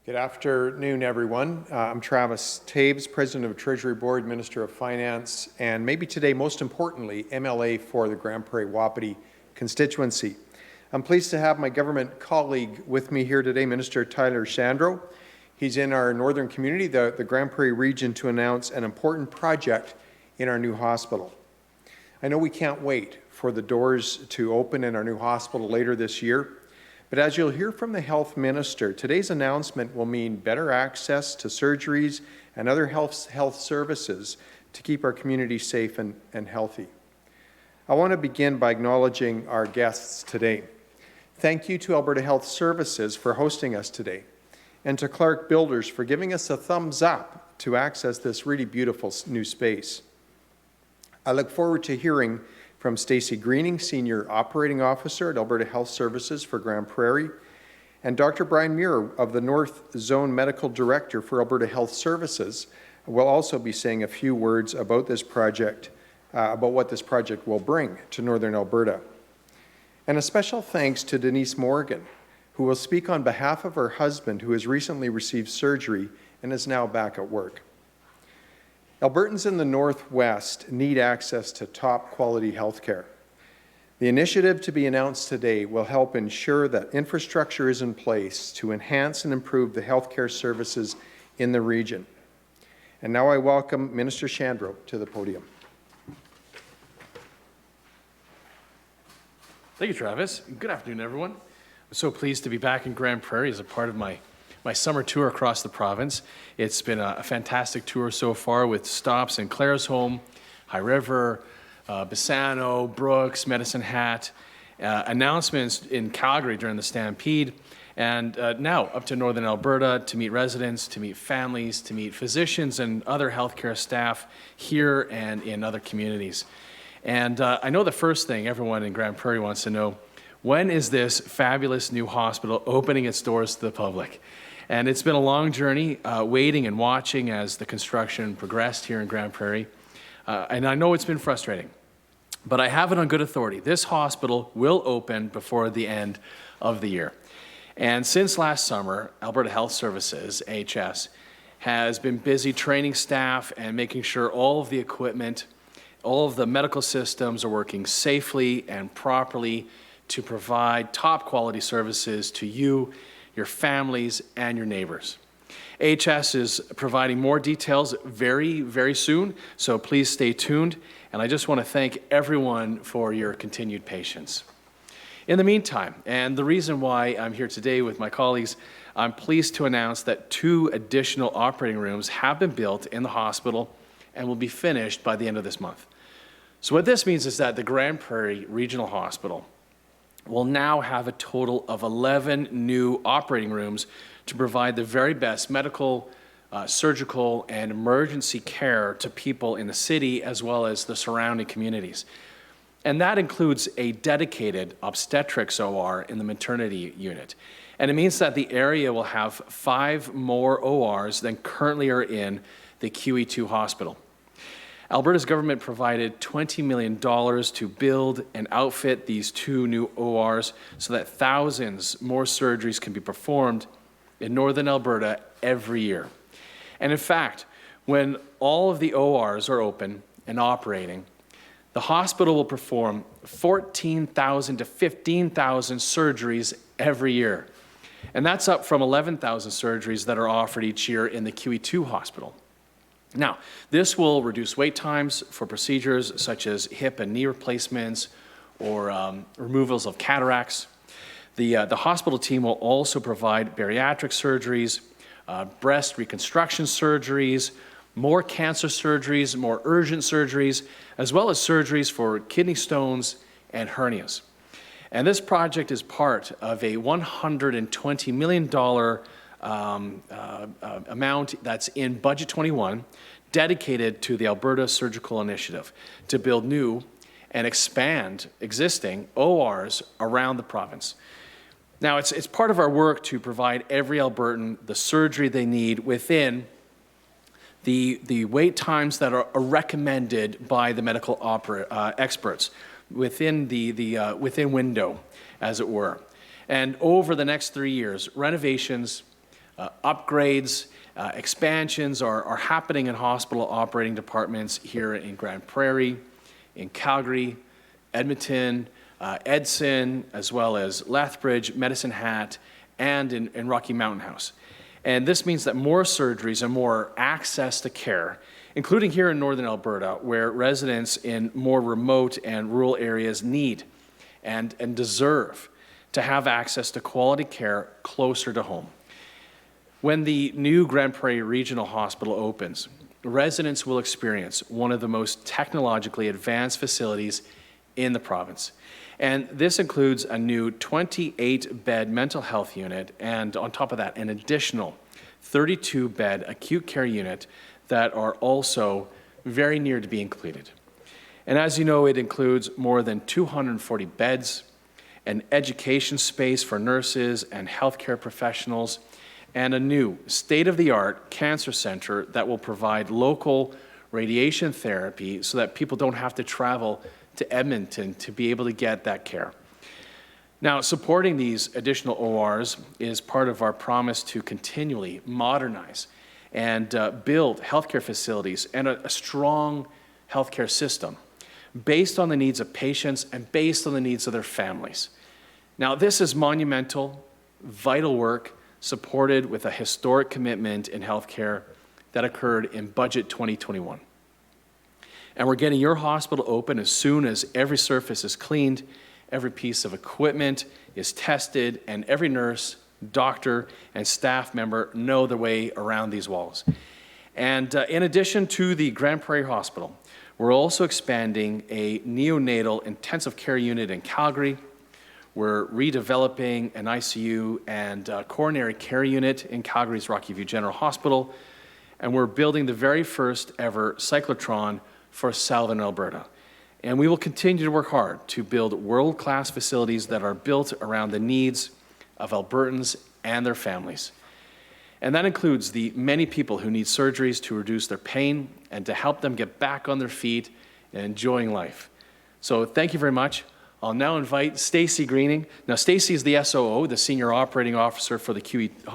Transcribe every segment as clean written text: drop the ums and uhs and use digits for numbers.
Good afternoon, everyone. I'm Travis Taves, President of Treasury Board, Minister of Finance, and maybe today, most importantly, MLA for the Grande Prairie Wapiti constituency. I'm pleased to have my government colleague with me here today, Minister Tyler Shandro. He's in our northern community, the Grande Prairie region, to announce an important project in our new hospital. I know we can't wait for the doors to open in our new hospital later this year. But as you'll hear from the Health Minister, today's announcement will mean better access to surgeries and other health services to keep our community safe and healthy. I want to begin by acknowledging our guests today. Thank you to Alberta Health Services for hosting us today, and to Clark Builders for giving us a thumbs up to access this really beautiful new space. I look forward to hearing from Stacey Greening, Senior Operating Officer at Alberta Health Services for Grande Prairie, and Dr. Brian Muir of the North Zone Medical Director for Alberta Health Services will also be saying a few words about this project, about what this project will bring to Northern Alberta. And a special thanks to Denise Morgan, who will speak on behalf of her husband, who has recently received surgery and is now back at work. Albertans in the Northwest need access to top quality health care. The initiative to be announced today will help ensure that infrastructure is in place to enhance and improve the healthcare services in the region. And now I welcome Minister Shandro to the podium. Thank you, Travis. Good afternoon, everyone. I'm so pleased to be back in Grande Prairie as a part of my summer tour across the province. It's been a fantastic tour so far, with stops in Claresholm, High River, Bassano, Brooks, Medicine Hat, announcements in Calgary during the Stampede, and now up to Northern Alberta to meet residents, to meet families, to meet physicians and other healthcare staff here and in other communities. And I know the first thing everyone in Grande Prairie wants to know: when is this fabulous new hospital opening its doors to the public? And it's been a long journey, waiting and watching as the construction progressed here in Grande Prairie. And I know it's been frustrating, but I have it on good authority. This hospital will open before the end of the year. And since last summer, Alberta Health Services, AHS, has been busy training staff and making sure all of the equipment, all of the medical systems are working safely and properly to provide top quality services to you, your families, and your neighbors. AHS is providing more details very, very soon, so please stay tuned. And I just want to thank everyone for your continued patience. In the meantime, and the reason why I'm here today with my colleagues, I'm pleased to announce that 2 additional operating rooms have been built in the hospital and will be finished by the end of this month. So what this means is that the Grande Prairie Regional Hospital will now have a total of 11 new operating rooms to provide the very best medical, surgical, and emergency care to people in the city as well as the surrounding communities. And that includes a dedicated obstetrics OR in the maternity unit. And it means that the area will have 5 more ORs than currently are in the QE2 hospital. Alberta's government provided $20 million to build and outfit these 2 new ORs so that thousands more surgeries can be performed in Northern Alberta every year. And in fact, when all of the ORs are open and operating, the hospital will perform 14,000 to 15,000 surgeries every year. And that's up from 11,000 surgeries that are offered each year in the QE2 hospital. Now, this will reduce wait times for procedures such as hip and knee replacements or removals of cataracts. The hospital team will also provide bariatric surgeries, breast reconstruction surgeries, more cancer surgeries, more urgent surgeries, as well as surgeries for kidney stones and hernias. And this project is part of a $120 million amount that's in Budget 21, dedicated to the Alberta Surgical Initiative to build new and expand existing ORs around the province. Now, it's part of our work to provide every Albertan the surgery they need within the wait times that are recommended by the medical experts, within within window, as it were. And over the next 3 years, renovations, upgrades, expansions are happening in hospital operating departments here in Grande Prairie, in Calgary, Edmonton, Edson, as well as Lethbridge, Medicine Hat, and in Rocky Mountain House. And this means that more surgeries and more access to care, including here in Northern Alberta, where residents in more remote and rural areas need and deserve to have access to quality care closer to home. When the new Grande Prairie Regional Hospital opens, residents will experience one of the most technologically advanced facilities in the province. And this includes a new 28-bed mental health unit, and on top of that, an additional 32-bed acute care unit that are also very near to being completed. And as you know, it includes more than 240 beds, an education space for nurses and healthcare professionals, and a new state-of-the-art cancer center that will provide local radiation therapy so that people don't have to travel to Edmonton to be able to get that care. Now, supporting these additional ORs is part of our promise to continually modernize and build healthcare facilities and a strong healthcare system based on the needs of patients and based on the needs of their families. Now, this is monumental, vital work supported with a historic commitment in healthcare that occurred in Budget 2021. And we're getting your hospital open as soon as every surface is cleaned, every piece of equipment is tested, and every nurse, doctor, and staff member know the way around these walls. And in addition to the Grande Prairie Hospital, we're also expanding a neonatal intensive care unit in Calgary. We're redeveloping an ICU and coronary care unit in Calgary's Rocky View General Hospital. And we're building the very first ever cyclotron for Southern Alberta. And we will continue to work hard to build world-class facilities that are built around the needs of Albertans and their families. And that includes the many people who need surgeries to reduce their pain and to help them get back on their feet and enjoying life. So thank you very much. I'll now invite Stacey Greening. Now, Stacey is the SOO, the Senior Operating Officer for the QE2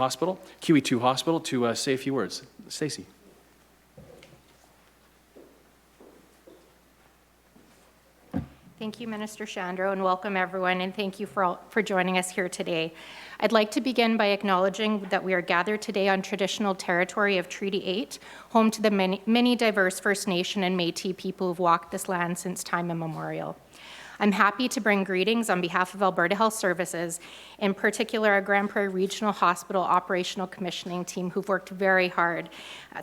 Hospital, to say a few words. Stacey. Thank you, Minister Shandro, and welcome everyone, and thank you for joining us here today. I'd like to begin by acknowledging that we are gathered today on traditional territory of Treaty 8, home to the many diverse First Nation and Métis people who've walked this land since time immemorial. I'm happy to bring greetings on behalf of Alberta Health Services, in particular our Grande Prairie Regional Hospital Operational Commissioning team, who've worked very hard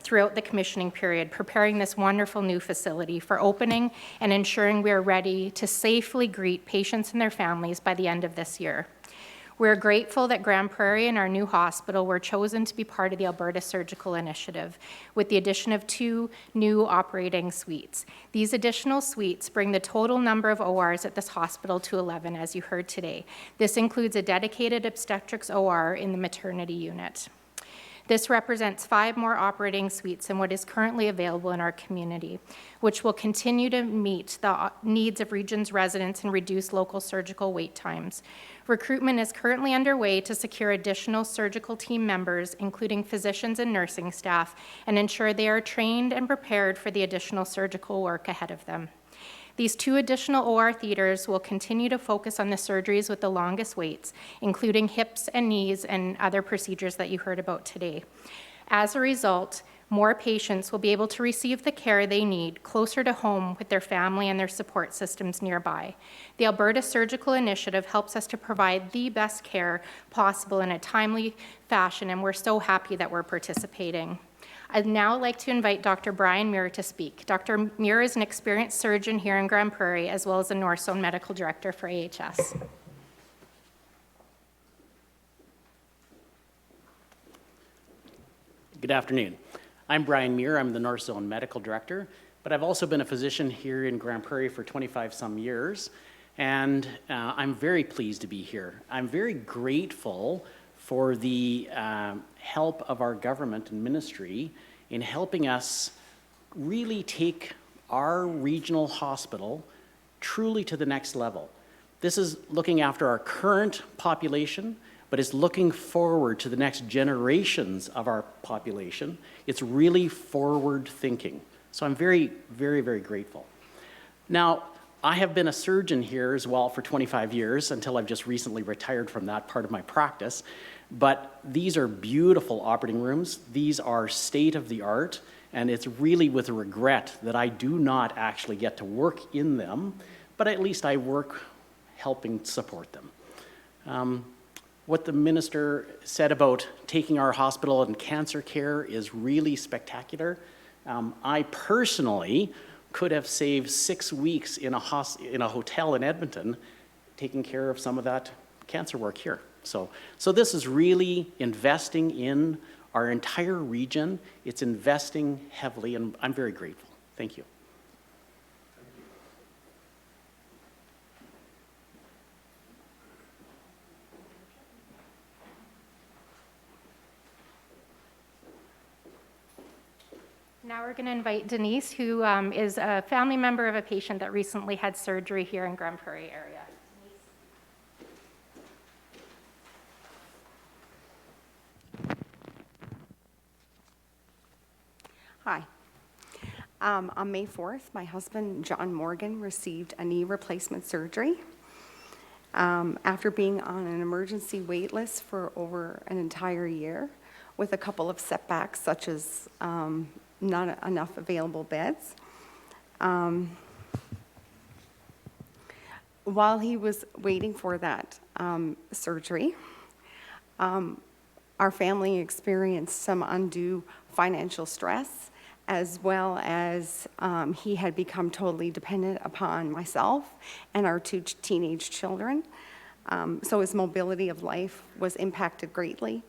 throughout the commissioning period, preparing this wonderful new facility for opening and ensuring we are ready to safely greet patients and their families by the end of this year. We're grateful that Grande Prairie and our new hospital were chosen to be part of the Alberta Surgical Initiative with the addition of 2 new operating suites. These additional suites bring the total number of ORs at this hospital to 11, as you heard today. This includes a dedicated obstetrics OR in the maternity unit. This represents 5 more operating suites than what is currently available in our community, which will continue to meet the needs of region's residents and reduce local surgical wait times. Recruitment is currently underway to secure additional surgical team members, including physicians and nursing staff, and ensure they are trained and prepared for the additional surgical work ahead of them. These 2 additional OR theaters will continue to focus on the surgeries with the longest waits, including hips and knees and other procedures that you heard about today. As a result, more patients will be able to receive the care they need closer to home with their family and their support systems nearby. The Alberta Surgical Initiative helps us to provide the best care possible in a timely fashion, and we're so happy that we're participating. I'd now like to invite Dr. Brian Muir to speak. Dr. Muir is an experienced surgeon here in Grande Prairie, as well as a North Zone Medical Director for AHS. Good afternoon. I'm Brian Muir. I'm the North Zone Medical Director, but I've also been a physician here in Grande Prairie for 25 some years, and I'm very pleased to be here. I'm very grateful for the help of our government and ministry in helping us really take our regional hospital truly to the next level. This is looking after our current population, but it's looking forward to the next generations of our population. It's really forward thinking. So I'm very, very, very grateful. Now, I have been a surgeon here as well for 25 years until I've just recently retired from that part of my practice. But these are beautiful operating rooms. These are state of the art, and it's really with regret that I do not actually get to work in them, but at least I work helping support them. What the minister said about taking our hospital and cancer care is really spectacular. I personally could have saved 6 weeks in a hotel in Edmonton taking care of some of that cancer work here. So this is really investing in our entire region. It's investing heavily, and I'm very grateful. Thank you. Now we're going to invite Denise, who is a family member of a patient that recently had surgery here in Grande Prairie area. Hi. On May 4th, my husband, John Morgan, received a knee replacement surgery. After being on an emergency wait list for over an entire year with a couple of setbacks, such as not enough available beds. While he was waiting for that surgery, our family experienced some undue financial stress, as well as he had become totally dependent upon myself and our 2 teenage children. So his mobility of life was impacted greatly.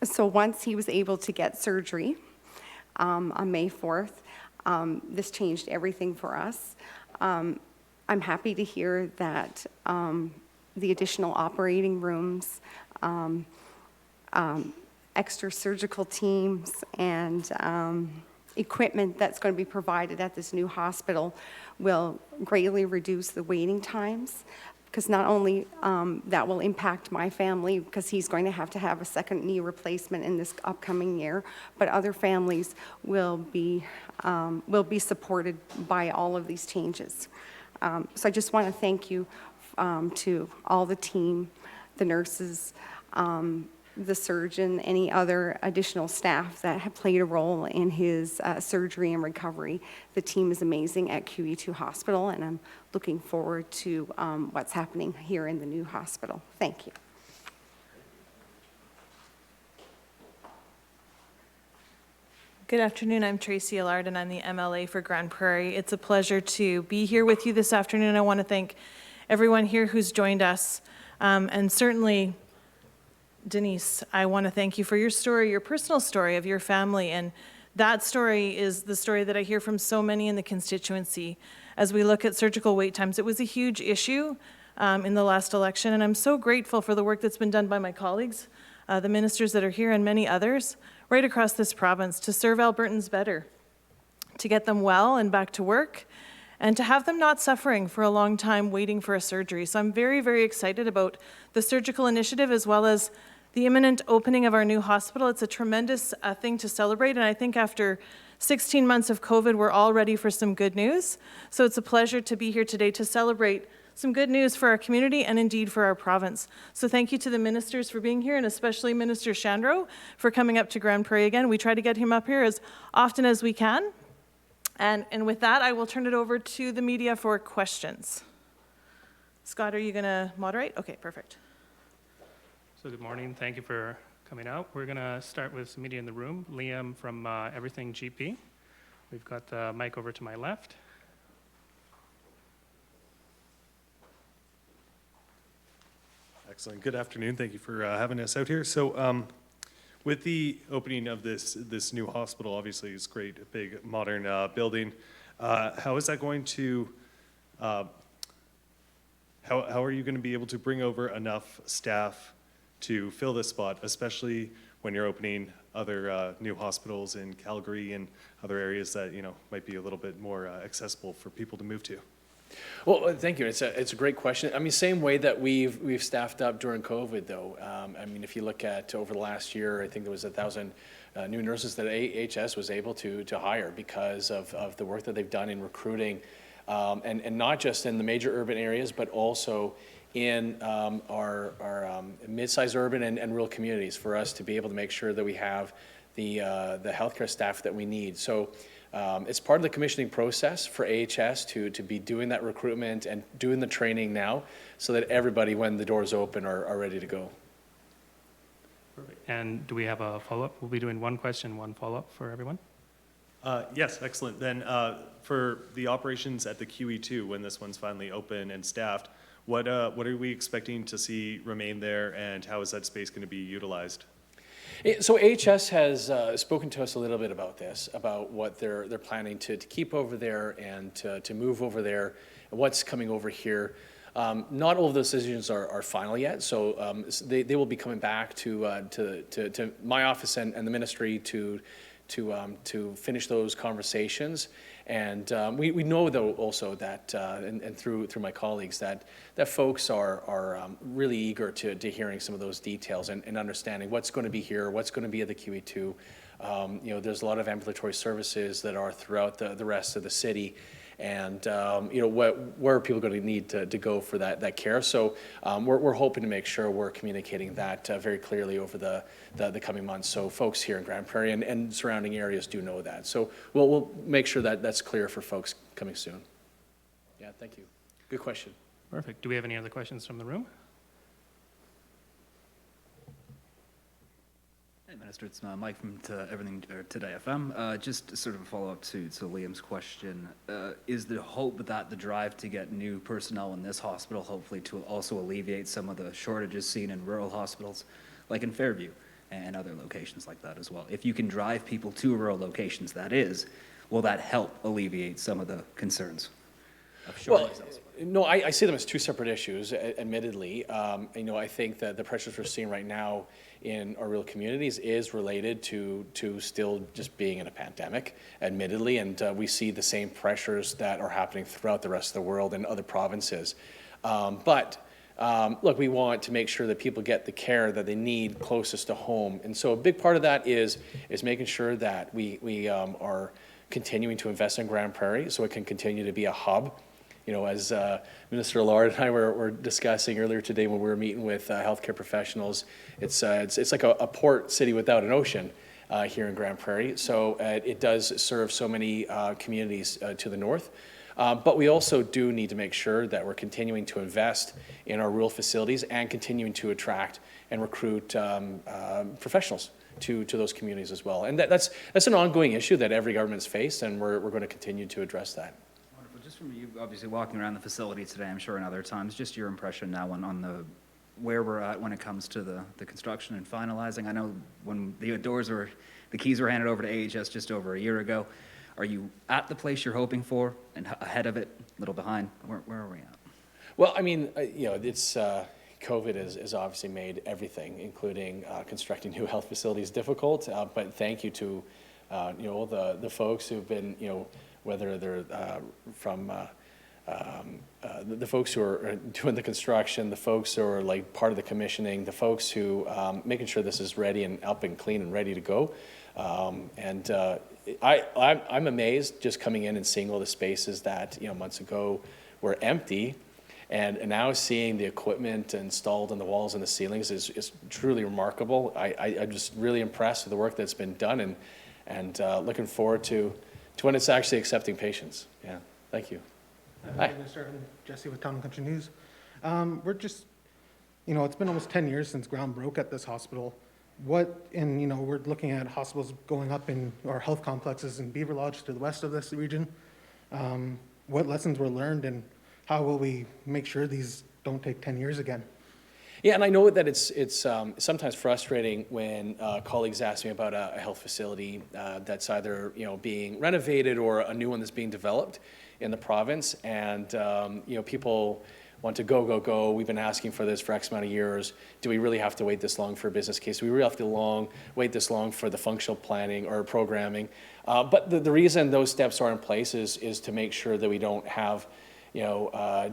So once he was able to get surgery on May 4th, this changed everything for us. I'm happy to hear that the additional operating rooms, extra surgical teams, and equipment that's going to be provided at this new hospital will greatly reduce the waiting times, because not only that will impact my family, because he's going to have a second knee replacement in this upcoming year, but other families will be supported by all of these changes. So I just want to thank you to all the team, the nurses, the surgeon, any other additional staff that have played a role in his surgery and recovery. The team is amazing at QE2 Hospital, and I'm looking forward to what's happening here in the new hospital. Thank you. Good afternoon. I'm Tracy Allard, and I'm the MLA for Grande Prairie. It's a pleasure to be here with you this afternoon. I want to thank everyone here who's joined us, and certainly Denise, I want to thank you for your story, your personal story of your family, and that story is the story that I hear from so many in the constituency. As we look at surgical wait times, it was a huge issue in the last election, and I'm so grateful for the work that's been done by my colleagues, the ministers that are here, and many others right across this province to serve Albertans better, to get them well and back to work, and to have them not suffering for a long time waiting for a surgery. So I'm very, very excited about the surgical initiative as well as the imminent opening of our new hospital. It's a tremendous thing to celebrate, and I think after 16 months of COVID, we're all ready for some good news. So it's a pleasure to be here today to celebrate some good news for our community and indeed for our province. So thank you to the ministers for being here, and especially Minister Chandro for coming up to Grande Prairie again. We try to get him up here as often as we can. And with that, I will turn it over to the media for questions. Scott, are you going to moderate? Okay, perfect. So good morning. Thank you for coming out. We're going to start with some media in the room. Liam from Everything GP. We've got the mic over to my left. Excellent. Good afternoon. Thank you for having us out here. So with the opening of this new hospital, obviously it's great, a big modern building. How is that going to, how are you going to be able to bring over enough staff to fill this spot, especially when you're opening other new hospitals in Calgary and other areas that, you know, might be a little bit more accessible for people to move to? Well, thank you. It's a great question. I mean, same way that we've staffed up during COVID, though. I mean, if you look at over the last year, I think there was 1,000 new nurses that AHS was able to hire because of the work that they've done in recruiting, and not just in the major urban areas, but also in our mid-sized urban and rural communities for us to be able to make sure that we have the healthcare staff that we need. So. It's part of the commissioning process for AHS to be doing that recruitment and doing the training now so that everybody, when the doors open, are ready to go. Perfect. And do we have a follow-up? We'll be doing one question, one follow-up for everyone. Yes, excellent. Then for the operations at the QE2, when this one's finally open and staffed, what are we expecting to see remain there, and how is that space going to be utilized? So AHS has spoken to us a little bit about this, about what they're planning to keep over there and to move over there, and what's coming over here. Not all of those decisions are final yet, so they will be coming back to my office and the ministry to finish those conversations. And we know, though, also that, and through my colleagues, that folks are really eager to hearing some of those details and understanding what's going to be here, what's going to be at the QE2. You know, there's a lot of ambulatory services that are throughout the rest of the city. And you know, where are people going to need to go for that care? So we're hoping to make sure we're communicating that very clearly over the coming months. So folks here in Grande Prairie and surrounding areas do know that. So we'll make sure that that's clear for folks coming soon. Yeah, thank you. Good question. Perfect. Do we have any other questions from the room? Hey, Minister, it's Mike from Today FM. Just sort of a follow-up to Liam's question. Is the hope that the drive to get new personnel in this hospital hopefully to also alleviate some of the shortages seen in rural hospitals, like in Fairview and other locations like that as well? If you can drive people to rural locations, that is, will that help alleviate some of the concerns of shortages? No, I see them as two separate issues, admittedly. You know, I think that the pressures we're seeing right now in our rural communities is related to still just being in a pandemic, admittedly, and we see the same pressures that are happening throughout the rest of the world and other provinces. But look, we want to make sure that people get the care that they need closest to home, and so a big part of that is making sure that we are continuing to invest in Grande Prairie so it can continue to be a hub. You know, as Minister Allard and I were discussing earlier today when we were meeting with healthcare professionals, it's like a port city without an ocean here in Grande Prairie. So it does serve so many communities to the north. But we also do need to make sure that we're continuing to invest in our rural facilities and continuing to attract and recruit professionals to those communities as well. And that's an ongoing issue that every government's faced, and we're going to continue to address that. Just from you obviously walking around the facility today, I'm sure, and other times, just your impression now on where we're at when it comes to the construction and finalizing. I know when the keys were handed over to AHS just over a year ago. Are you at the place you're hoping for, and ahead of it, a little behind? Where are we at? Well, I mean, you know, it's COVID has obviously made everything, including constructing new health facilities, difficult. But thank you to you know, the folks who've been, you know, whether they're from the folks who are doing the construction, the folks who are like part of the commissioning, the folks who making sure this is ready and up and clean and ready to go. And I'm amazed just coming in and seeing all the spaces that, you know, months ago were empty, and now seeing the equipment installed on the walls and the ceilings is truly remarkable. I'm just really impressed with the work that's been done, and looking forward to when it's actually accepting patients. Yeah, thank you. Hi. Minister, I'm Jesse with Town and Country News. We're just, you know, it's been almost 10 years since ground broke at this hospital. You know, we're looking at hospitals going up in our health complexes in Beaver Lodge to the west of this region. What lessons were learned, and how will we make sure these don't take 10 years again? Yeah, and I know that it's sometimes frustrating when colleagues ask me about a health facility that's either, you know, being renovated or a new one that's being developed in the province, and you know, people want to go. We've been asking for this for X amount of years. Do we really have to wait this long for a business case? Do we really have to wait this long for the functional planning or programming? But the reason those steps are in place is to make sure that we don't have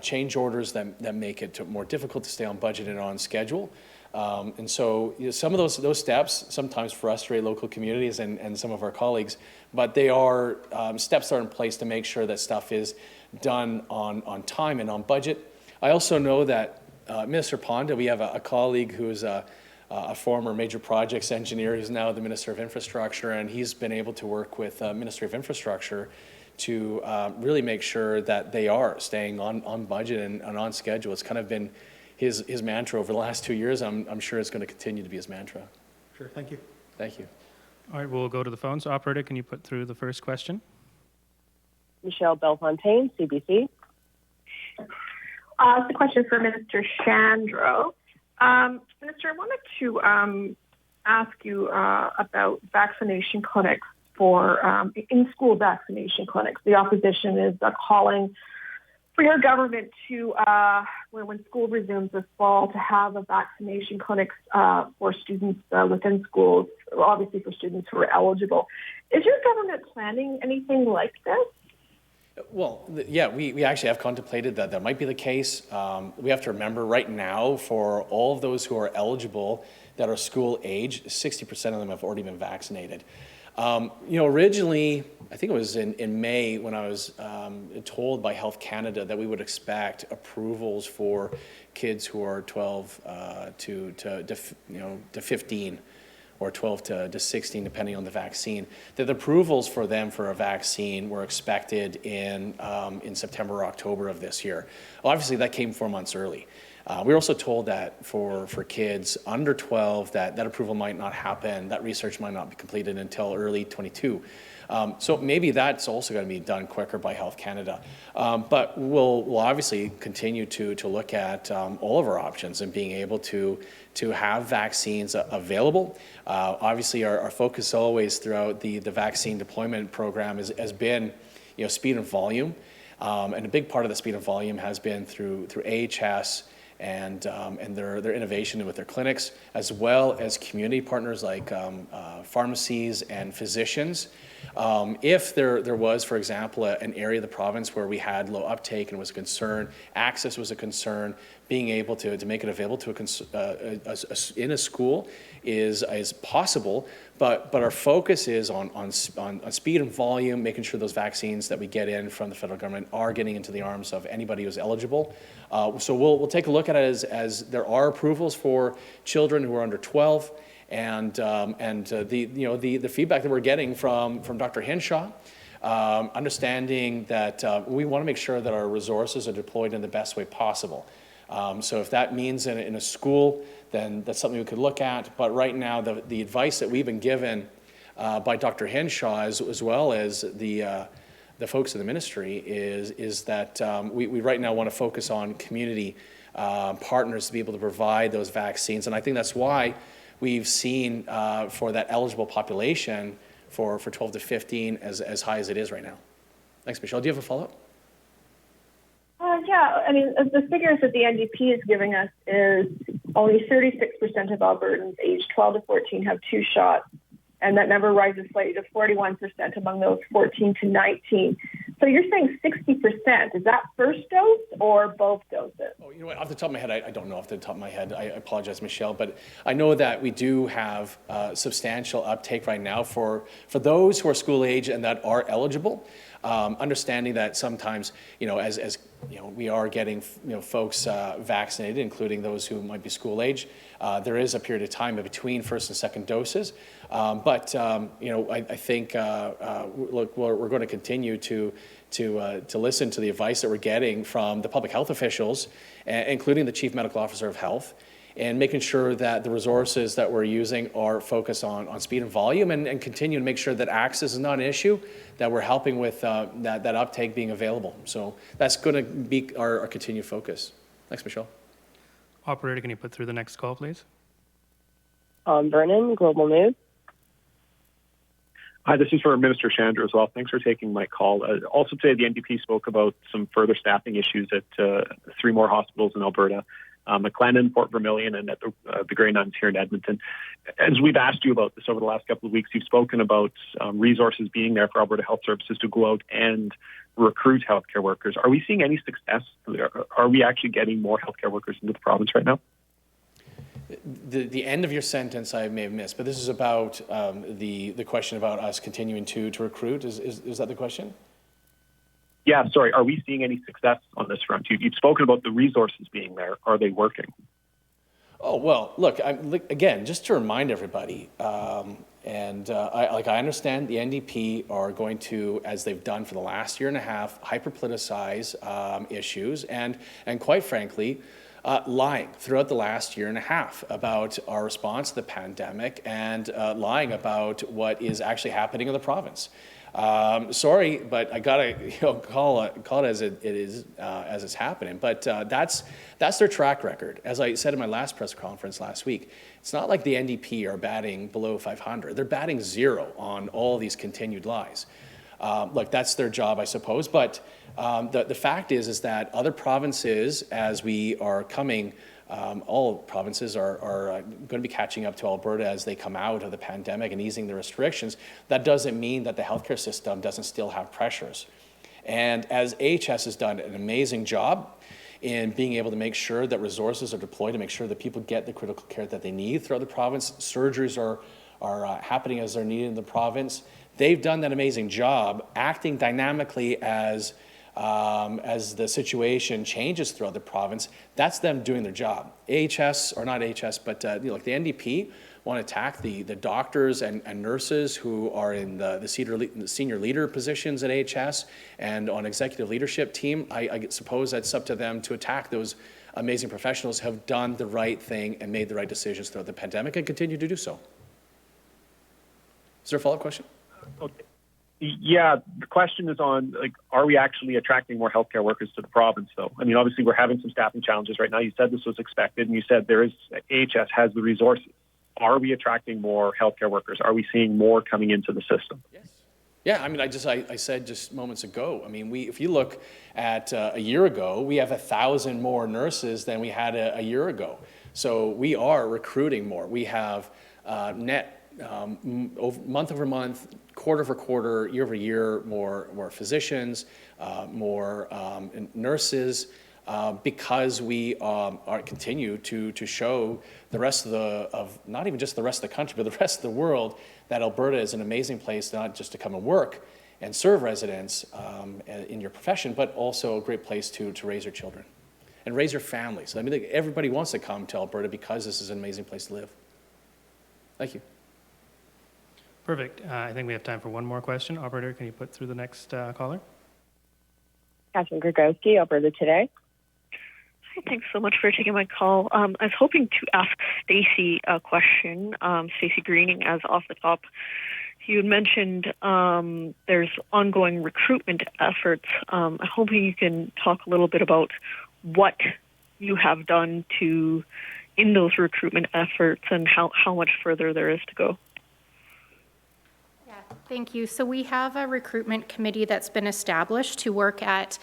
change orders that make it more difficult to stay on budget and on schedule. And so some of those steps sometimes frustrate local communities and some of our colleagues, but they are steps that are in place to make sure that stuff is done on time and on budget. I also know that Minister Ponda, we have a colleague who's a former major projects engineer who's now the Minister of Infrastructure, and he's been able to work with Ministry of Infrastructure to really make sure that they are staying on budget and on schedule. It's kind of been his mantra over the last 2 years. I'm sure it's going to continue to be his mantra. Sure, thank you. Thank you. All right, we'll go to the phones. Operator, can you put through the first question? Michelle Belfontaine, CBC. It's a question for Minister Shandro. Minister, I wanted to ask you about vaccination clinics for in-school vaccination clinics. The opposition is calling for your government to, when school resumes this fall, to have a vaccination clinics for students within schools, obviously for students who are eligible. Is your government planning anything like this? Well, yeah, we actually have contemplated that might be the case. We have to remember right now, for all of those who are eligible that are school age, 60% of them have already been vaccinated. Originally, I think it was in May when I was told by Health Canada that we would expect approvals for kids who are 12 to 15 or 12 to 16, depending on the vaccine. The approvals for them for a vaccine were expected in September or October of this year. Well, obviously, that came 4 months early. We were also told that for kids under 12, that approval might not happen, that research might not be completed until early 22. So maybe that's also going to be done quicker by Health Canada. But we'll obviously continue to look at all of our options and being able to have vaccines available. Obviously, our focus always throughout the vaccine deployment program has been speed and volume. And a big part of the speed and volume has been through AHS and their innovation with their clinics, as well as community partners like pharmacies and physicians. If there was, for example, an area of the province where we had low uptake and was a concern, access was a concern, being able to make it available to in a school is possible, but our focus is on speed and volume, making sure those vaccines that we get in from the federal government are getting into the arms of anybody who's eligible. So we'll take a look at it as there are approvals for children who are under 12, and the feedback that we're getting from Dr. Henshaw, understanding that we want to make sure that our resources are deployed in the best way possible. So if that means in a school, then that's something we could look at. But right now, the advice that we've been given by Dr. Henshaw, as well as the folks in the ministry, is that we right now want to focus on community partners to be able to provide those vaccines. And I think that's why we've seen for that eligible population for 12 to 15 as high as it is right now. Thanks, Michelle. Do you have a follow-up? Yeah, I mean, the figures that the NDP is giving us is only 36% of Albertans aged 12 to 14 have 2 shots, and that number rises slightly to 41% among those 14 to 19. So you're saying 60%. Is that first dose or both doses? Oh, you know what? Off the top of my head, I don't know off the top of my head. I apologize, Michelle, but I know that we do have substantial uptake right now for those who are school age and that are eligible. Understanding that sometimes, as we are getting, folks vaccinated, including those who might be school age. There is a period of time between first and second doses. But I think, look, we're going to continue to listen to the advice that we're getting from the public health officials, including the Chief Medical Officer of Health, and making sure that the resources that we're using are focused on speed and volume, and continue to make sure that access is not an issue, that we're helping with that uptake being available. So that's going to be our continued focus. Thanks, Michelle. Operator, can you put through the next call, please? Vernon, Global News. Hi, this is for Minister Shandro as well. Thanks for taking my call. Also today, the NDP spoke about some further staffing issues at 3 more hospitals in Alberta. McLennan, Port Vermilion, and at the Grey Nuns here in Edmonton. As we've asked you about this over the last couple of weeks, you've spoken about resources being there for Alberta Health Services to go out and recruit healthcare workers. Are we seeing any success? Are we actually getting more healthcare workers into the province right now? The end of your sentence I may have missed, but this is about the question about us continuing to recruit. Is that the question? Yeah, sorry. Are we seeing any success on this front? You've spoken about the resources being there. Are they working? Oh, well, look, again, just to remind everybody, I understand the NDP are going to, as they've done for the last year and a half, hyper-politicize issues and quite frankly, lying throughout the last year and a half about our response to the pandemic and lying about what is actually happening in the province. Sorry, but I gotta call it as it is as it's happening. But that's their track record. As I said in my last press conference last week, it's not like the NDP are batting below 500. They're batting 0 on all these continued lies. Look, that's their job, I suppose. But the fact is that other provinces, as we are coming, all provinces are going to be catching up to Alberta as they come out of the pandemic and easing the restrictions. That doesn't mean that the healthcare system doesn't still have pressures. And as AHS has done an amazing job in being able to make sure that resources are deployed to make sure that people get the critical care that they need throughout the province, surgeries are happening as they're needed in the province. They've done that amazing job acting dynamically as the situation changes throughout the province. That's them doing their job. AHS, or not AHS, but like the NDP want to attack the doctors and nurses who are in the senior leader positions at AHS and on executive leadership team. I suppose that's up to them to attack those amazing professionals who have done the right thing and made the right decisions throughout the pandemic and continue to do so. Is there a follow-up question? Okay. Yeah, the question is on, are we actually attracting more healthcare workers to the province, though? I mean, obviously, we're having some staffing challenges right now. You said this was expected, and you said AHS has the resources. Are we attracting more healthcare workers? Are we seeing more coming into the system? Yes. Yeah, I mean, I said just moments ago, I mean, if you look at a year ago, we have 1,000 more nurses than we had a year ago. So we are recruiting more. We have net month over month, quarter over quarter, year over year, more physicians, more nurses, because we continue to show the rest of not even just the rest of the country, but the rest of the world that Alberta is an amazing place not just to come and work and serve residents in your profession, but also a great place to raise your children and raise your families. I mean, everybody wants to come to Alberta because this is an amazing place to live. Thank you. Perfect. I think we have time for one more question. Operator, can you put through the next caller? Catherine Grigowski, Alberta Today. Hi, thanks so much for taking my call. I was hoping to ask Stacey a question. Stacey Greening, as off the top, you had mentioned there's ongoing recruitment efforts. I'm hoping you can talk a little bit about what you have done in those recruitment efforts and how much further there is to go. Thank you. So we have a recruitment committee that's been established to work at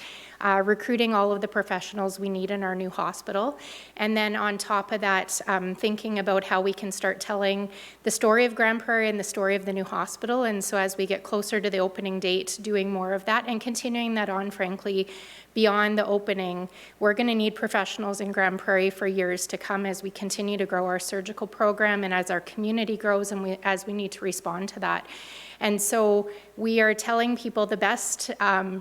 recruiting all of the professionals we need in our new hospital. And then on top of that, thinking about how we can start telling the story of Grande Prairie and the story of the new hospital. And so as we get closer to the opening date, doing more of that and continuing that on, frankly, beyond the opening. We're going to need professionals in Grande Prairie for years to come as we continue to grow our surgical program and as our community grows and as we need to respond to that. And so we are telling people the best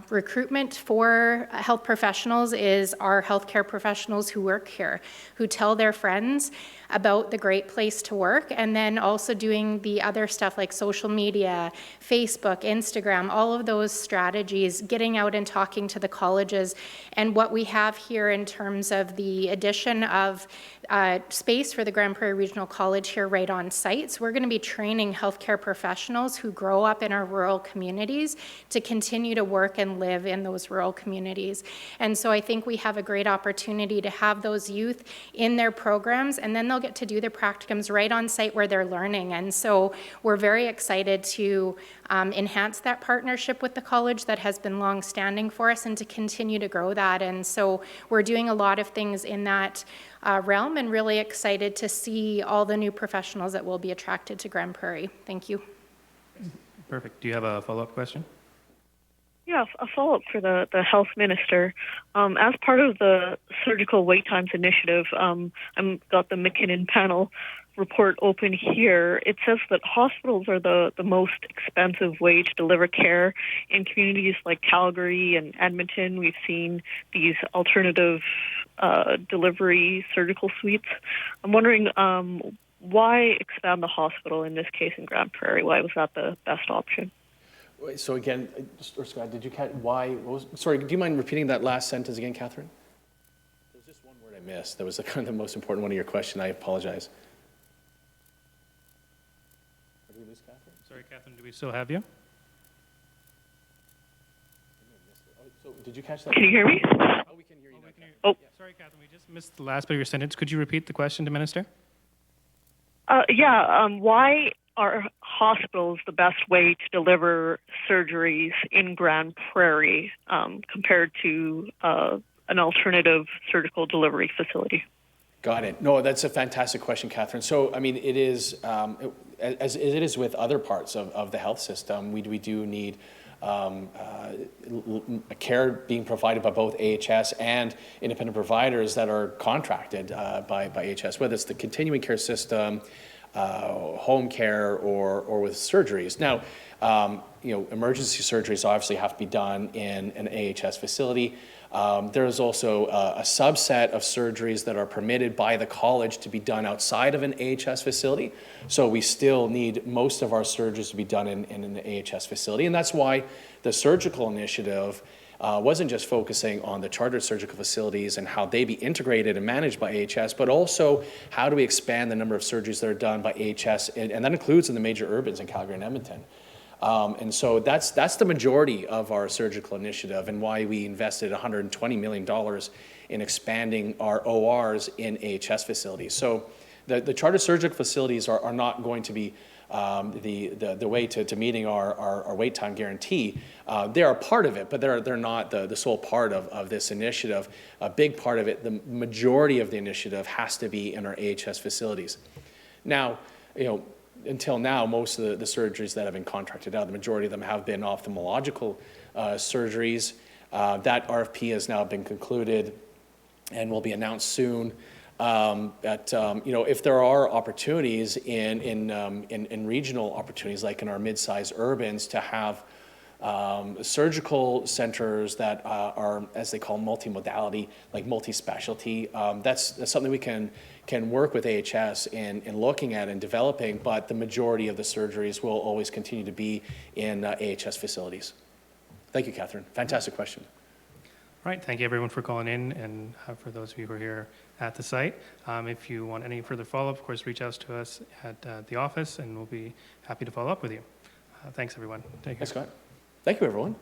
recruitment for health professionals is our healthcare professionals who work here, who tell their friends about the great place to work, and then also doing the other stuff like social media, Facebook, Instagram, all of those strategies, getting out and talking to the colleges. And what we have here in terms of the addition of space for the Grande Prairie Regional College here right on site. So we're going to be training healthcare professionals who grow up in our rural communities to continue to work and live in those rural communities. And so I think we have a great opportunity to have those youth in their programs, and then they'll get to do their practicums right on site where they're learning. And so we're very excited to enhance that partnership with the college that has been long-standing for us and to continue to grow that. And so we're doing a lot of things in that realm and really excited to see all the new professionals that will be attracted to Grande Prairie. Thank you. Perfect. Do you have a follow-up question? Yeah, a follow-up for the health minister. As part of the surgical wait times initiative, I've got the McKinnon panel report open here. It says that hospitals are the most expensive way to deliver care in communities like Calgary and Edmonton. We've seen these alternative delivery surgical suites. I'm wondering why expand the hospital in this case in Grande Prairie? Why was that the best option? Wait, so again, or Scott, did you catch why? Sorry, do you mind repeating that last sentence again, Catherine? There was just one word I missed. That was the kind of the most important one of your question. I apologize. Did we lose Catherine? Sorry, Catherine, do we still have you? So did you catch that? Can you hear me? Oh, we can hear you now. Oh. Sorry, Catherine, we just missed the last bit of your sentence. Could you repeat the question to Minister? Why are hospitals the best way to deliver surgeries in Grande Prairie compared to an alternative surgical delivery facility? Got it. No, that's a fantastic question, Catherine. So, I mean, it is, as it is with other parts of the health system, we do need care being provided by both AHS and independent providers that are contracted by AHS, whether it's the continuing care system, home care, or with surgeries. Now, emergency surgeries obviously have to be done in an AHS facility. There's also a subset of surgeries that are permitted by the college to be done outside of an AHS facility. So we still need most of our surgeries to be done in an AHS facility. And that's why the surgical initiative wasn't just focusing on the chartered surgical facilities and how they be integrated and managed by AHS, but also how do we expand the number of surgeries that are done by AHS, and that includes in the major urbans in Calgary and Edmonton. And so that's the majority of our surgical initiative and why we invested $120 million in expanding our ORs in AHS facilities. So the chartered surgical facilities are not going to be the way to meeting our wait time guarantee. They're a part of it, but they're not the sole part of this initiative. A big part of it, the majority of the initiative has to be in our AHS facilities. Now, until now, most of the surgeries that have been contracted out, the majority of them have been ophthalmological surgeries. That RFP has now been concluded and will be announced soon. If there are opportunities in regional opportunities, like in our mid-sized urbans, to have surgical centers that are, as they call, multimodality, like multi-specialty, that's something we can work with AHS in looking at and developing, but the majority of the surgeries will always continue to be in AHS facilities. Thank you, Catherine. Fantastic question. All right, thank you everyone for calling in, and for those of you who are here at the site. If you want any further follow-up, of course, reach out to us at the office, and we'll be happy to follow up with you. Thanks, everyone. Take care. Thanks, Scott. Thank you, everyone.